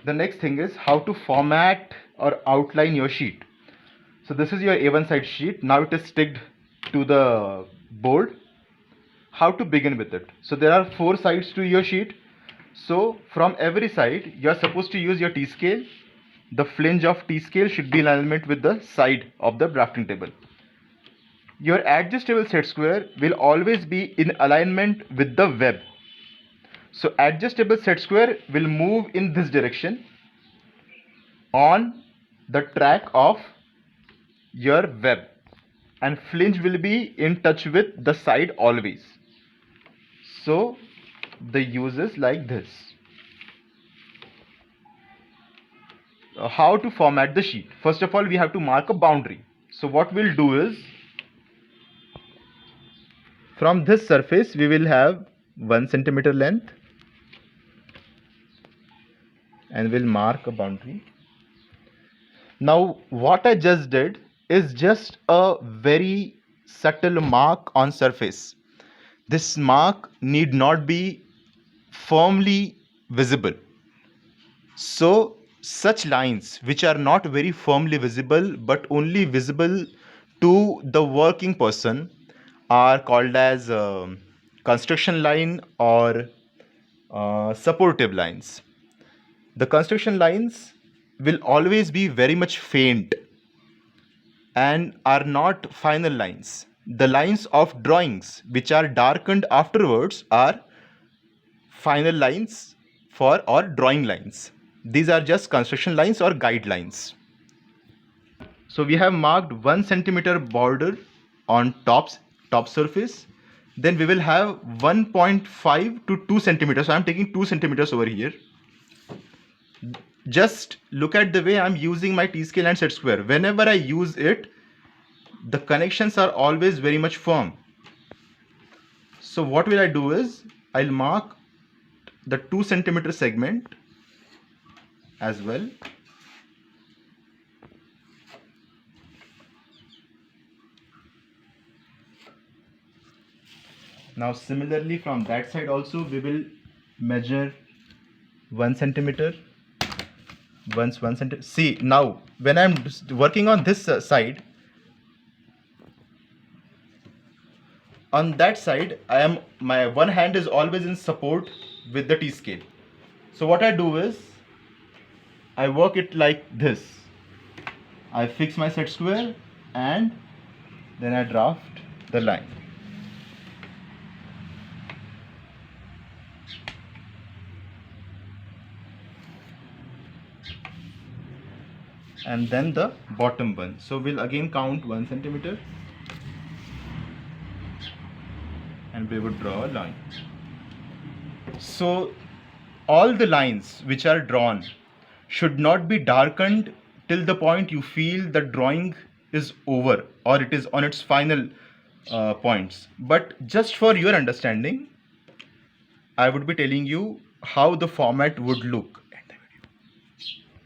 The next thing is how to format or outline your sheet. So this is your A1 side sheet. Now it is sticked to the board. How to begin with it? So there are 4 sides to your sheet. So from every side you are supposed to use your T-scale. The flange of T-scale should be in alignment with the side of the drafting table. Your adjustable set square will always be in alignment with the web. So adjustable set square will move in this direction on the track of your web, and flange will be in touch with the side always. So the use is like this. How to format the sheet? First of all, we have to mark a boundary. So what we'll do is, from this surface we will have 1 centimeter length and we'll mark a boundary. Now what I just did is just a very subtle mark on surface. This mark need not be firmly visible. So such lines which are not very firmly visible but only visible to the working person are called as construction line or supportive lines. The construction lines will always be very much faint and are not final lines. The lines of drawings which are darkened afterwards are final lines for or drawing lines. These are just construction lines or guidelines. So we have marked 1 centimeter border on top surface. Then we will have 1.5 to 2 centimeters. So I am taking 2 centimeters over here. Just look at the way I am using my T-scale and set square. Whenever I use it, the connections are always very much firm. So what will I do is, I'll mark the 2 centimeter segment as well. Now similarly from that side also we will measure 1 centimeter. Once 1 centimeter. See, now when I'm working on this side, on that side my one hand is always in support with the T-scale. So what I do is I work it like this. I fix my set square and then I draft the line. And then the bottom one. So we'll again count 1 centimeter and we would draw a line. So all the lines which are drawn should not be darkened till the point you feel the drawing is over or it is on its final points. But just for your understanding, I would be telling you how the format would look.